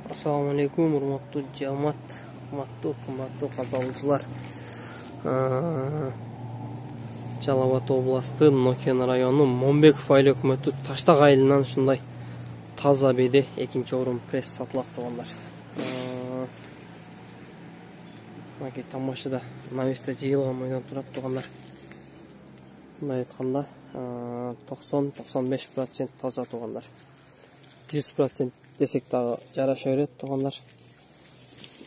Assalamu alaikum, урматтуу жамаат, кымбаттуу катталуучулар. Жалал Абад областы Нокен району Момбеков айыл өкмөтү Таштак айылынан ушундай таза биде экинчи орун пресс сатылат тугандар. Маки тамашада навесте жыйылган бойдон турат тугандар. Мындай айтканда 90-95% таза тугандар. 100% десек дагы жараша берет тугандар.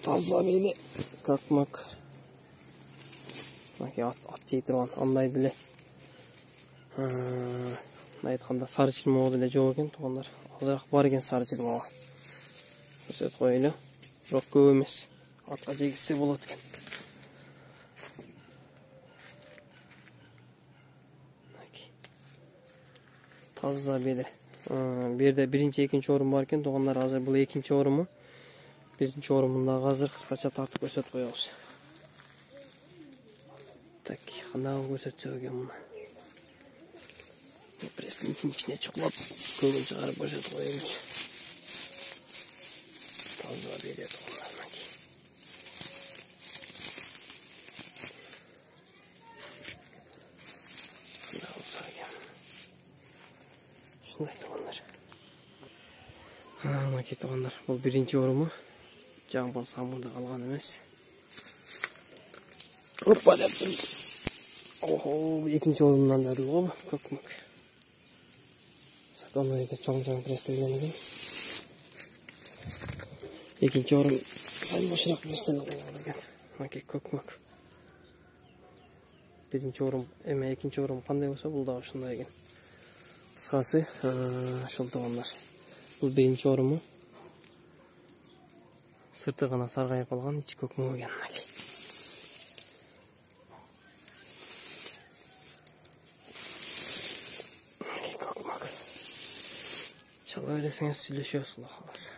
Таза биде как маки ат жей турган андай деле. Айтканда сары чилмоо деле жок экен тугандар. Азыраак бар экен сары чилмоо. Көрсөтүп коелу. Бирок көп эмес. Атка жегизсе болот экен. Таза биде. Берде биринчи, экинчи орун бар экен тугандар. Азыр бул экинчи орунму? Биринчи орунда азыр кыскача тартып көрсөтүп коебуз. Так, кандай көрсөтсөк экен муну. Пресстин ичине чукулап, көбүн чыгарып көрсөтүп коебуз. Таза биде тугандар. Шундай тугандар. Маки тугандар, бул биринчи орунму? Жамбыл самырда калган эмес. Опа дептим. Охо, экинчи орундан да го, көкмөк. Сакамайга чоң пресстелген экен. Экинчи орун сайбашыраак пресстелген экен. Маки көкмөк. Биринчи орун, экинчи орун кандай болсо, бул да ушундай экен. Кыскасы, ушул тугандар. Бул биринчи орунму? Сырты гана саргайып калган, ичи көкмөк экен. Көкмөк. Чала бересиңер, сүйлөшөбүз, Алла кааласа.